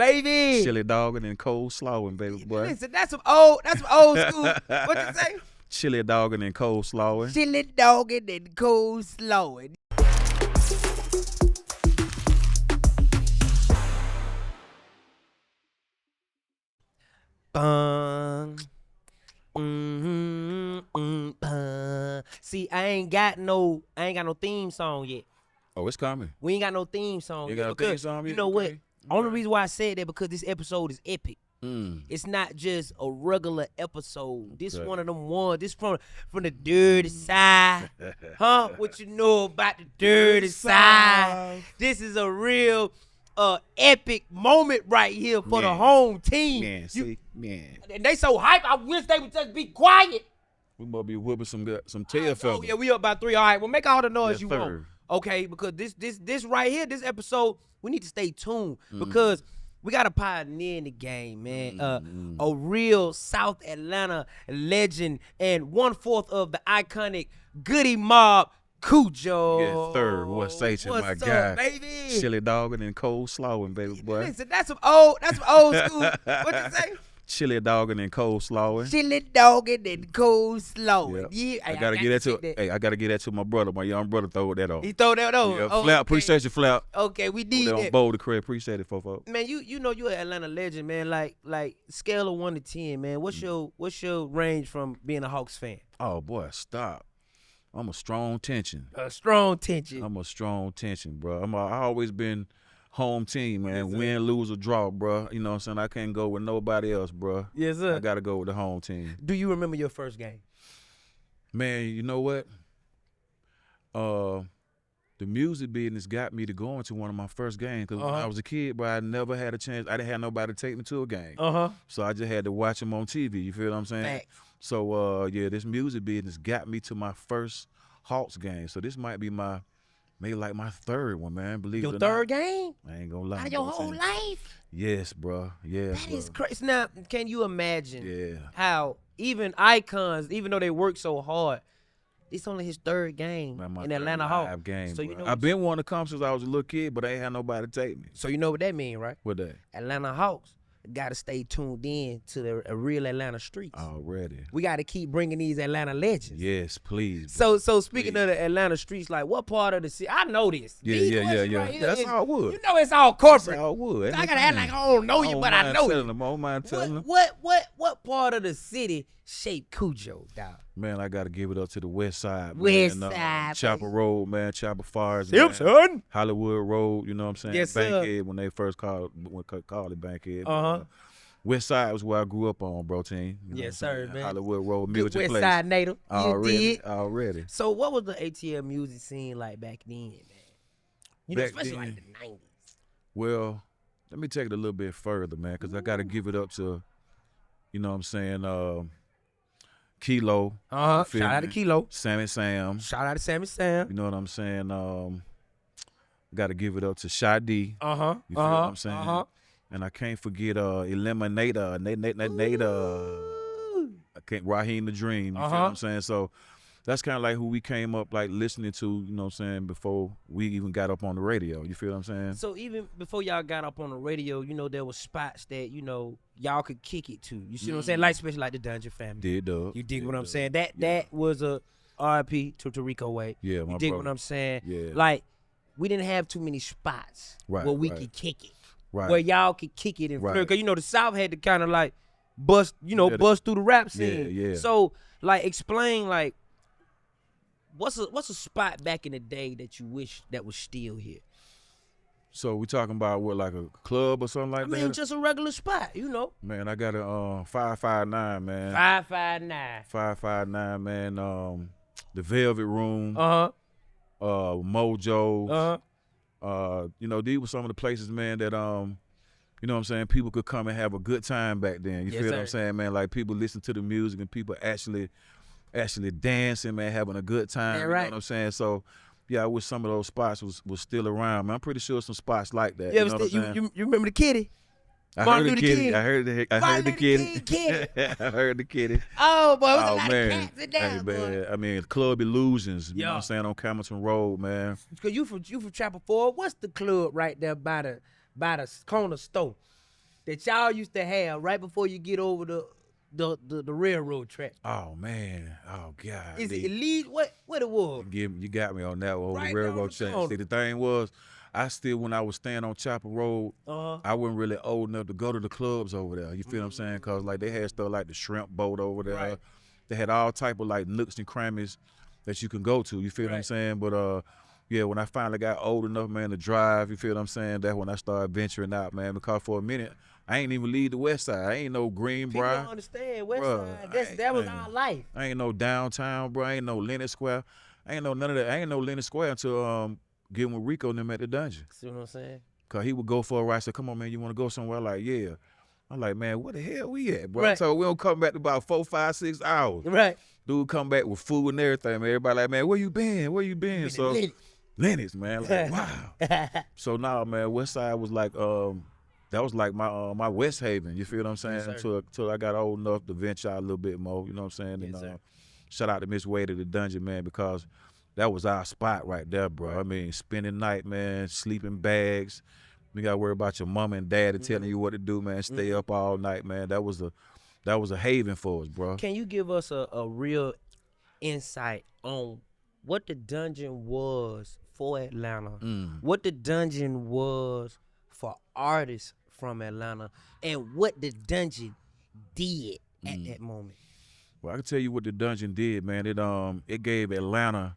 baby. Chili dogging and cold slawing, baby boy. Listen, that's some old school. What you say? Chili dogging and cold slawing. Chili dogging and cold slawing. Bung. See, I ain't got no theme song yet. Oh, it's coming. We ain't got no theme song. You yet got a theme song yet? You know what? Okay. Only reason why I said that because this episode is epic. It's not just a regular episode. This one of them ones. This from the dirty side. Huh? What you know about the dirty side? This is a real epic moment right here for the home team. Man. And they so hype, I wish they would just be quiet. We must be whooping some tail feathers. Oh, yeah, we up by 3. All right, well, make all the noise Yes, you sir. want. Okay, because this right here, this episode, we need to stay tuned because we got a pioneer in the game, man. A real South Atlanta legend and 1/4 of the iconic Goodie Mob, Khujo. Yes, sir. What's say to my guy? Baby? Chili dogging and cold slawing, baby boy. Listen, that's some old school. What you say? Chili dogging and cold slawing. Chili dogging and cold slawing. Yep. Yeah, I gotta get that to. Hey, I gotta get that to my brother. My young brother throw that on. He throw that on. Yeah, Oh, Flap, okay. appreciate you, Flap. Okay, we need that. On that. Boulder Crib, appreciate it, fofo. Man, you know you're an Atlanta legend, man. Like scale of 1 to 10, man. What's your range from being a Hawks fan? Oh boy, stop. I'm a strong tension. A strong tension. I'm a strong tension, bro. I always been home team, man. Yes, win, lose, or draw, bro. You know what I'm saying? I can't go with nobody else, bro. Yes, sir. I gotta go with the home team. Do you remember your first game? Man, you know what? The music business got me to go into one of my first games because when I was a kid, bro, I never had a chance. I didn't have nobody to take me to a game. So I just had to watch them on TV. You feel what I'm saying? Facts. So yeah, this music business got me to my first Hawks game. So this might be maybe like my third one, man. Believe it or not. Your third game? I ain't gonna lie. Out of your whole life? Yes, bro. Yeah. That is crazy. Now, can you imagine Yeah. how even icons, even though they work so hard, it's only his third game in Atlanta Hawks. Game, so you know I've been wanting to come since I was a little kid, but I ain't had nobody to take me. So you know what that mean, right? What that? Atlanta Hawks got to stay tuned in to the real Atlanta streets. Already. We got to keep bringing these Atlanta legends. Yes, please. So speaking of the Atlanta streets, like what part of the city? I know this. Yeah. Right here, That's all wood. You know it's all corporate. That's all wood. I gotta act like I don't know you, but I know you. I don't mind telling them. What part of the city shaped Khujo, dog? Man, I gotta give it up to the Westside. Westside. Chopper Road, man. Chopper Fires. Simpson. Hollywood Road. You know what I'm saying? Yes, Bankhead when they first called it Bankhead. Westside was where I grew up on, bro, team. Yes, sir, man. Hollywood Road, Good Milton Place. Westside native. Already. So what was the ATL music scene like back then, man? You know, especially like the 90s. Well, let me take it a little bit further, man, because I got to give it up to, you know what I'm saying, Kilo. Shout out to Kilo. Sammy Sam. Shout out to Sammy Sam. You know what I'm saying? Got to give it up to Shy-D. You feel what I'm saying? And I can't forget Eliminator, Raheem the Dream. You feel what I'm saying? So that's kind of like who we came up like listening to, you know what I'm saying, before we even got up on the radio. You feel what I'm saying? So even before y'all got up on the radio, you know, there was spots that, you know, y'all could kick it to. You see what I'm saying? Like especially like the Dungeon Family. Did dub. You dig what I'm saying? That was a RIP to Tarico Way. Yeah, my You dig brother. what I'm saying? Yeah. Like we didn't have too many spots where we could kick it. Right. Where y'all could kick it and flirt. Because, you know, the South had to kind of like bust through the rap scene. Yeah. So, like, explain, like, what's a spot back in the day that you wish that was still here? So we talking about what, like a club or something like that? I mean, just a regular spot, you know. Man, I got a 559, man. 559. 559, man. The Velvet Room. Mojo. You know, these were some of the places, man, that you know what I'm saying, people could come and have a good time back then. You feel what I'm saying, man? Like people listen to the music and people actually dancing, man, having a good time. Yeah, you right. know what I'm saying? So yeah, I wish some of those spots was still around, man. I'm pretty sure some spots like that. Yeah, you know what I'm saying? you remember the kitty? I Martin heard the Luther kitty. King. I heard the kitty. I heard the kitty. Oh, boy, it was a lot man. of cats in there, Hey, boy. man. I mean, Club Illusions, you know Yeah. what I'm saying, on Camerton Road, man. Because you from Chapel 4, what's the club right there by the corner store? that y'all used to have right before you get over the railroad track? Oh man, oh God. Is it Elite? What it was? You got me on that one. Over Right the down railroad the track. corner. See, the thing was, when I was staying on Chapel Road, I wasn't really old enough to go to the clubs over there. You feel what I'm saying? Cause like they had stuff like the shrimp boat over there. Right. They had all type of like nooks and crannies that you can go to. You feel what I'm saying? But yeah, when I finally got old enough, man, to drive, you feel what I'm saying? That's when I started venturing out, man. Because for a minute, I ain't even leave the West Side. I ain't no Greenbrier. People don't understand Westside. That was our life. I ain't no downtown, bro. I ain't no Leonard Square. I ain't know none of that. I ain't no Leonard Square until getting with Rico and them at the dungeon. See what I'm saying? Cause he would go for a ride. I said, come on, man, you want to go somewhere? I'm like, yeah. I'm like, man, where the hell we at, bro? Right. So we don't come back to about 4, 5, 6 hours. Right. Dude come back with food and everything, man. Everybody like, man, where you been? Where you been? So Lennox, man. Like, wow. So now, man, Westside was like, that was like my West Haven. You feel what I'm saying? Yes, Until I got old enough to venture out a little bit more. You know what I'm saying? Yes, And shout out to Miss Wade at the dungeon, man, because that was our spot right there, bro. Right. I mean, spending night, man, sleeping bags. You gotta worry about your mama and daddy telling you what to do, man. Stay up all night, man. That was a haven for us, bro. Can you give us a real insight on what the dungeon was for Atlanta? What the dungeon was for artists from Atlanta, and what the dungeon did at that moment? Well, I can tell you what the dungeon did, man. It gave Atlanta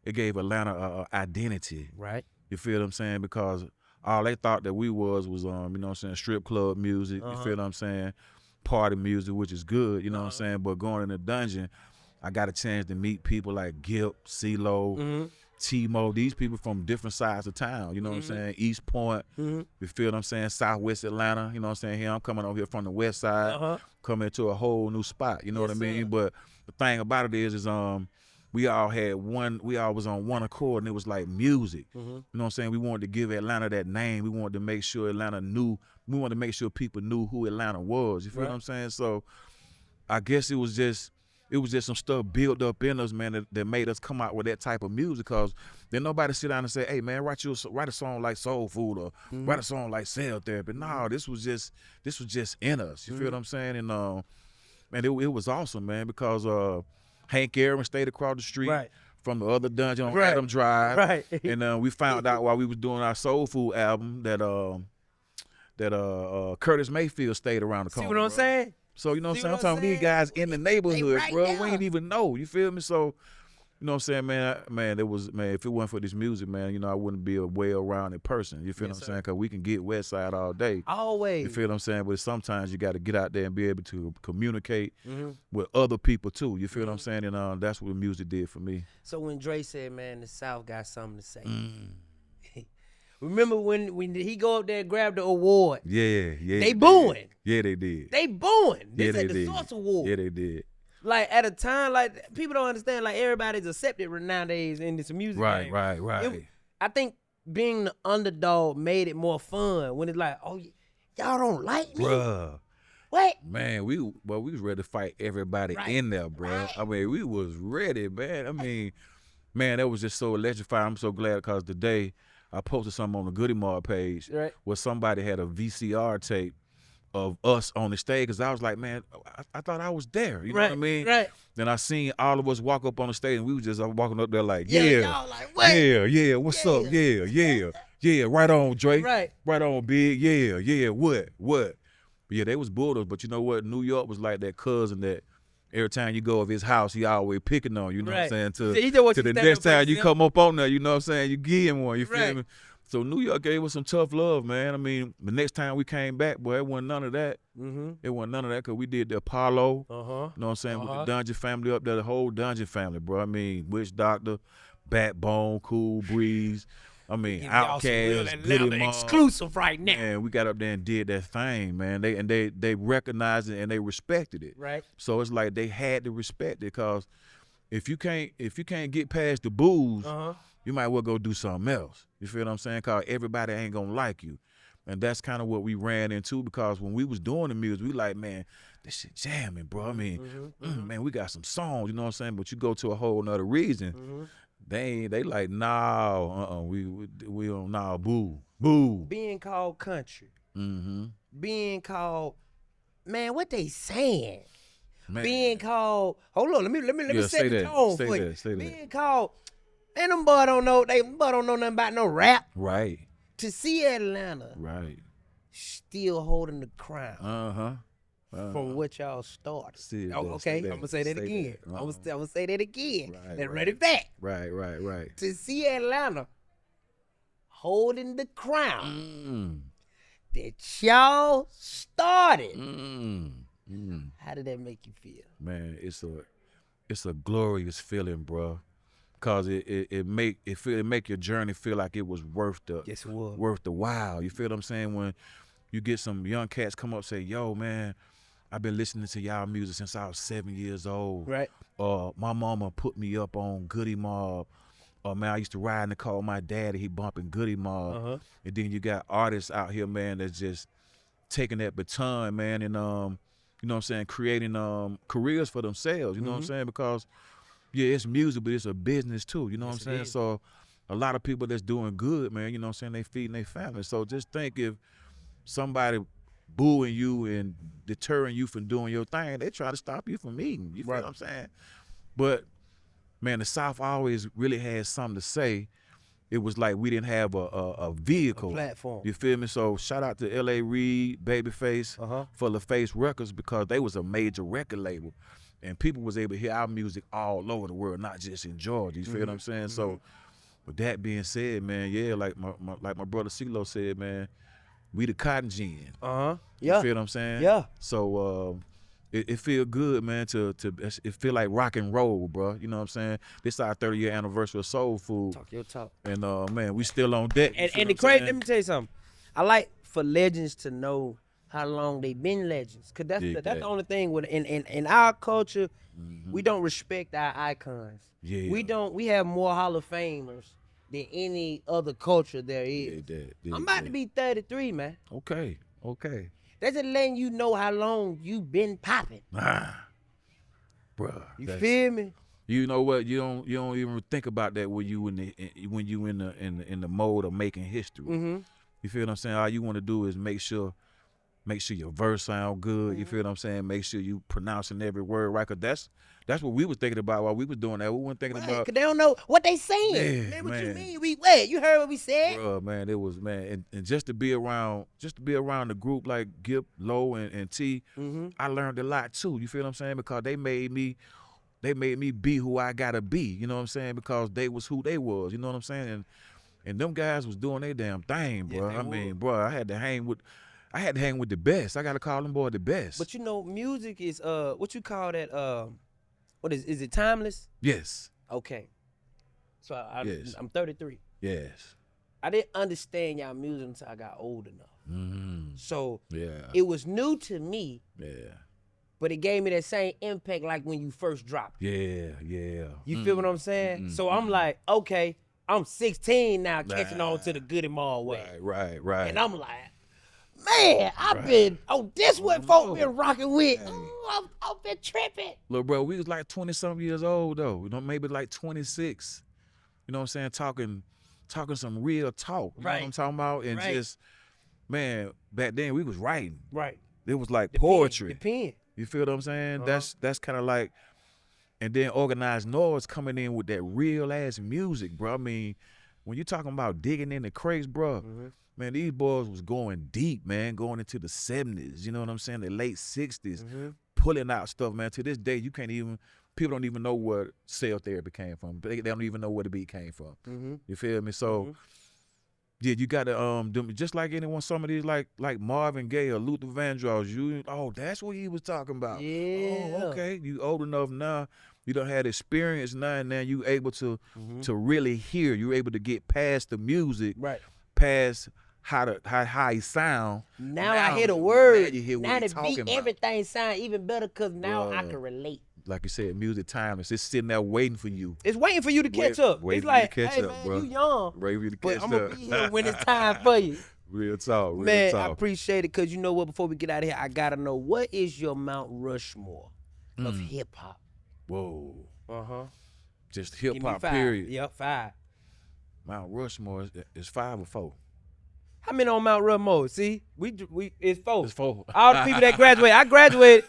a identity. Right. You feel what I'm saying? Because all they thought that we was you know what I'm saying, strip club music, you feel what I'm saying? Party music, which is good, you know what I'm saying? But going in the dungeon, I got a chance to meet people like Gip, CeeLo, T-Mo, these people from different sides of town, you know what I'm saying? East Point, you feel what I'm saying? Southwest Atlanta, you know what I'm saying? Here I'm coming over here from the West Side, coming to a whole new spot, you know what I mean? Sir. But the thing about it is we all was on one accord, and it was like music. You know what I'm saying? We wanted to give Atlanta that name. We wanted to make sure we wanted to make sure people knew who Atlanta was. You feel what I'm saying? So I guess it was just some stuff built up in us, man, that made us come out with that type of music. Cause then nobody sit down and say, hey man, write a song like Soul Food or write a song like Cell Therapy. No, this was just in us. You feel what I'm saying? And man, it was awesome, man, because Hank Aaron stayed across the street from the other dungeon on Adam Drive. Right. And we found out while we was doing our Soul Food album that Curtis Mayfield stayed around the corner. See what I'm saying? So you know what I'm saying? I'm talking these guys in the neighborhood, right bro. there. We ain't even know. You feel me? So you know what I'm saying, man, if it wasn't for this music, man, you know, I wouldn't be a well-rounded person. You feel what I'm saying? Because we can get Westside all day. Always. You feel what I'm saying? But sometimes you got to get out there and be able to communicate with other people too. You feel what I'm saying? And that's what music did for me. So when Dre said, man, the South got something to say. Remember when he go up there and grab the award? Yeah. They booing. Yeah, they did. They booing. This Yeah, at they the did. Source Award. Yeah, they did. Like at a time, like people don't understand. Like everybody's accepted nowadays in this music. Right, game. right. I think being the underdog made it more fun when it's like, oh, y'all don't like me, Bruh. What? Man, we was ready to fight everybody in there, bro. Right. I mean, we was ready, man. I mean, man, that was just so electrifying. I'm so glad because today I posted something on the Goodie Mob page where somebody had a VCR tape of us on the stage, because I was like, man, I thought I was there. You know what I mean? Right. Then I seen all of us walk up on the stage, and we was just walking up there like, Y'all like, what? yeah, what's up? Yeah, right on, Drake. Right on, Big. Yeah, what? But yeah, they was bulldogs, but you know what? New York was like that cousin that every time you go of his house, he always picking on you, know what I'm saying? To the next time you come up on there, you know what I'm saying? You give him one, you feel me? So New York gave us some tough love, man. I mean, the next time we came back, boy, it wasn't none of that. It wasn't none of that because we did the Apollo, you know what I'm saying, with the Dungeon family up there, the whole Dungeon family, bro. I mean, Witch Doctor, Backbone, Cool Breeze, I mean, Outkast, Goodie Mob. Exclusive right now. And we got up there and did that thing, man. They recognized it and they respected it. Right. So it's like they had to respect it, because if you can't get past the booze, you might well go do something else. You feel what I'm saying? Because everybody ain't gonna like you. And that's kind of what we ran into, because when we was doing the music, we like, man, this shit jamming, bro. I mean, man, we got some songs, you know what I'm saying? But you go to a whole nother region, they like, nah, we don't, nah, boo. Being called country being called, man, what they saying? Man. Being called, hold on, let me set the tone for you. Say Being called, man, them boy don't know nothing about no rap. Right. To see Atlanta, Right. still holding the crown. From what y'all started. Okay, I'm gonna say that again. I'm gonna say that again. Then run it back. Right. To see Atlanta holding the crown that y'all started. How did that make you feel? Man, it's a glorious feeling, bro. Cause it make your journey feel like it was worth the while. You feel what I'm saying? When you get some young cats come up and say, yo, man, I've been listening to y'all music since I was 7 years old. Right. My mama put me up on Goodie Mob. Man, I used to ride in the car with my daddy. He bumping Goodie Mob. And then you got artists out here, man, that's just taking that baton, man, and you know what I'm saying, creating careers for themselves. You know what I'm saying? Because yeah, it's music, but it's a business too. You know what I'm saying? So a lot of people that's doing good, man, you know what I'm saying, they feeding their family. So just think if somebody booing you and deterring you from doing your thing, they try to stop you from eating. You feel what I'm saying? But man, the South always really had something to say. It was like we didn't have a vehicle. A platform. You feel me? So shout out to L.A. Reid, Babyface, for LaFace Records, because they was a major record label. And people was able to hear our music all over the world, not just in Georgia. You feel what I'm saying? So with that being said, man, yeah, like my brother CeeLo said, man, we the cotton gin. Yeah. You feel what I'm saying? Yeah. So it feel good, man, it feel like rock and roll, bro. You know what I'm saying? This our 30-year anniversary of Soul Food. Talk your talk. And man, we still on deck. And the crazy, let me tell you something. I like for legends to know how long they been legends. Cause that's the only thing with in our culture, we don't respect our icons. Yeah. We have more Hall of Famers than any other culture there is. I'm about to be 33, man. Okay. That's just letting you know how long you been popping. Bruh. You feel me? You know what? You don't even think about that when you in the mode of making history. You feel what I'm saying? All you want to do is make sure your verse sound good. You feel what I'm saying? Make sure you pronouncing every word right. Cause that's what we was thinking about while we was doing that. We weren't thinking about. Cause they don't know what they saying. Yeah, man, what you mean? You heard what we said? Bruh, man, it was, man, and just to be around the group like Gip, Low, and T, I learned a lot too. You feel what I'm saying? Because they made me be who I gotta be. You know what I'm saying? Because they was who they was. You know what I'm saying? And them guys was doing their damn thing, bro. Yeah, I mean, bro, I had to hang with the best. I gotta call them boy the best. But you know, music is what you call that? What is it? Timeless? Yes. Okay. So Yes. I'm 33. Yes. I didn't understand y'all music until I got old enough. So yeah, it was new to me. Yeah. But it gave me that same impact like when you first dropped it. Yeah. You feel what I'm saying? So I'm like, okay, I'm 16 now, catching on to the Goodie Mob way. Right. And I'm like, man, I've been, this what folk been rocking with. I've been tripping. Look, bro, we was like 20-something years old, though. You know, maybe like 26. You know what I'm saying? Talking some real talk. You know what I'm talking about? And just, man, back then we was writing. Right. It was like poetry. The pen. You feel what I'm saying? That's kind of like, and then Organized Noise coming in with that real ass music, bro. I mean, when you talking about digging in the crates, bro, man, these boys was going deep, man, going into the 70s. You know what I'm saying? The late 60s, pulling out stuff, man. To this day, people don't even know where cell therapy came from. They don't even know where the beat came from. You feel me? So. Yeah, you got to just like anyone. Some of these like Marvin Gaye or Luther Vandross. That's what he was talking about. Yeah. Oh, okay. You old enough now. You don't have experience now, and now you able to really hear. You're able to get past the music, past how he sound. Now I hear the words. Now you hear what he's talking about. Everything sound even better because now I can relate. Like you said, music timeless. It's sitting there waiting for you. It's waiting for you to catch up. It's like, hey man, bro. you young. Waiting for you to catch up. But I'm gonna be here when it's time for you. Real talk. Man, I appreciate it because you know what? Before we get out of here, I gotta know, what is your Mount Rushmore of hip hop? Whoa. Just Give hip me hop. 5. Period. Yep, 5. Mount Rushmore is 5 or 4. How many on Mount Rushmore? See, we it's 4. It's 4. All the people that graduated, I graduated,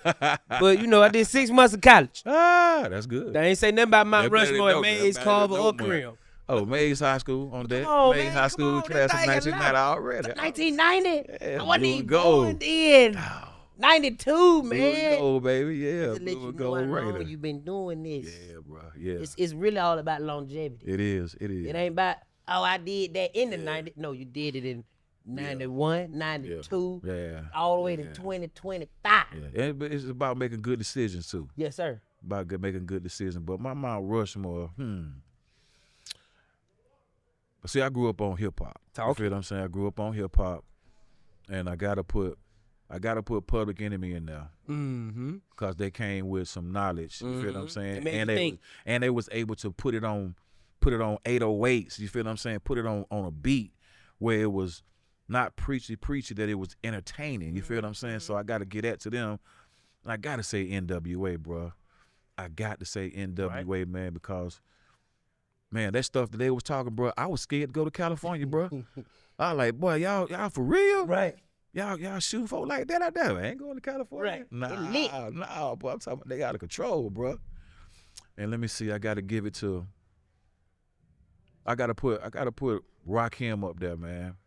but you know I did 6 months of college. That's good. They ain't say nothing about Mount That better Rushmore than and dope. Mays, That better Carver, than or dope, man. Creel. Oh, Mays High School on that. Come on, Mays man, High come School on, class of this thing is 1990 already. 1990. Yeah, I wasn't blue even and gold. born then. Oh, 92, blue man. and gold, baby. Yeah, To let blue you and know gold how long Raider. you've been doing this. Yeah, bro. Yeah. It's really all about longevity. It is. It is. It ain't about, oh, I did that in the 90s. No, you did it in 91, 92, Yeah. all the way to 2025. Yeah. It's about making good decisions too. Yes, sir. About making good decisions. But my Mount Rushmore, But see, I grew up on hip hop. You feel what I'm saying? I grew up on hip hop, and I gotta put Public Enemy in there. Because they came with some knowledge. You feel what I'm saying? And they was able to put it on 808s. You feel what I'm saying? Put it on a beat where it was not preachy, that it was entertaining. You feel what I'm saying? So I got to get that to them. And I got to say NWA, bro. I got to say NWA, man, because, man, that stuff that they was talking, bro, I was scared to go to California, bro. I was like, boy, y'all for real? Right. Y'all shooting folk like that out there? I ain't going to California. Right. Nah, boy, I'm talking about they out of control, bro. And let me see, I got to give it to, I got to put Rakim up there, man.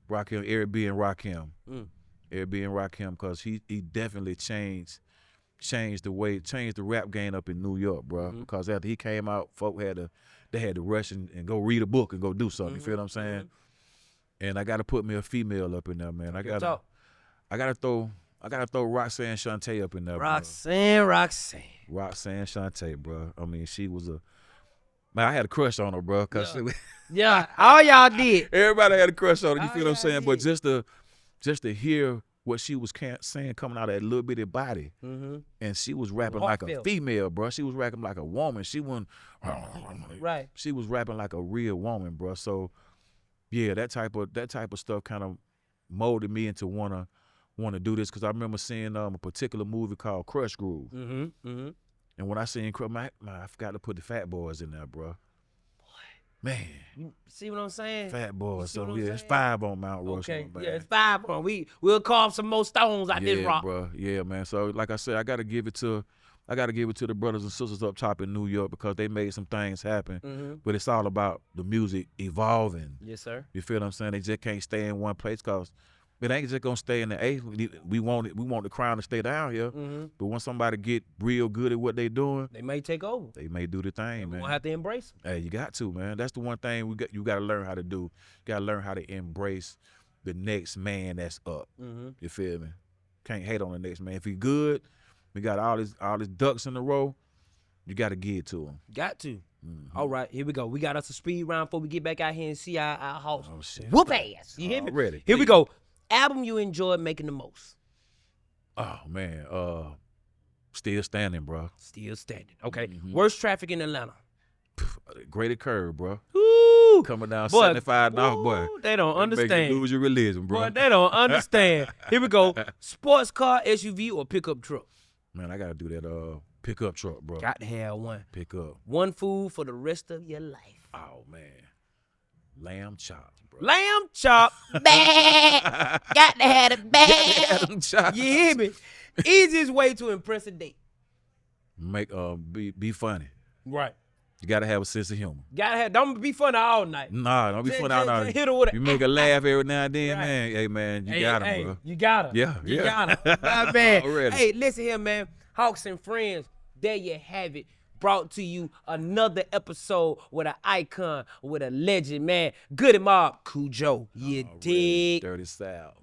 Rakim, Eric B and Rakim. Eric B and Rakim, because he definitely changed the rap game up in New York, bro. Because after he came out, folk had to rush and go read a book and go do something. You feel what I'm saying? And I got to put me a female up in there, man. I gotta throw Roxanne Shante up in there. Roxanne Shante, bro. I mean, she was man, I had a crush on her, bro. Cause yeah, all y'all did. Everybody had a crush on her. You feel what I'm saying? Did. But just to hear what she was saying coming out of that little bitty body, and she was rapping like a female, bro. She was rapping like a woman. She wasn't right. She was rapping like a real woman, bro. So yeah, that type of stuff kind of molded me into wanna do this, because I remember seeing a particular movie called Crush Groove. And when I seen Crush, I forgot to put the Fat Boys in there, bro. Man, you see what I'm saying? Fat Boys. So yeah, it's 5 on Mount Rushmore. Okay, man. yeah, it's 5 on. We'll carve some more stones out this rock, bro. Yeah, man. So like I said, I gotta give it to the brothers and sisters up top in New York, because they made some things happen. But it's all about the music evolving. Yes, sir. You feel what I'm saying? They just can't stay in one place, because it ain't just gonna stay in the A. We want the crown to stay down here. But when somebody get real good at what they doing, they may take over. They may do the thing, man. We'll have to embrace them. Hey, you got to, man. That's the one thing you got to learn how to do. You got to learn how to embrace the next man that's up. You feel me? Can't hate on the next man. If he good, we got all his ducks in a row. You got to give it to him. Got to. All right, here we go. We got us a speed round before we get back out here and see our house. Oh shit! Whoop ass. You hear me? Ready? Here we go. Album you enjoyed making the most? Oh man, Still Standing, bro. Still Standing. Okay. Worst traffic in Atlanta? Graded curve, bro. Ooh. Coming down 75 now, boy. They don't understand. Make you lose your religion, bro. Boy, they don't understand. Here we go. Sports car, SUV, or pickup truck? Man, I gotta do that pickup truck, bro. Got to have one. Pickup. One food for the rest of your life. Oh man. Lamb chops, bro. Lamb chop. Bad. Got to have it bad. Lamb chops. You hear me? Easiest way to impress a date. Make be funny. Right. You gotta have a sense of humor. Don't be funny all night. Nah, don't be funny all night. Hit her with you make her laugh every now and then, right. Man. Hey man, you got him, bro. You got her. Yeah, you got her. My man. Already. Hey, listen here, man. Hawks and friends, there you have it. Brought to you another episode with an icon, with a legend, man. Goodie Mob, Khujo. You dig? Dirty South.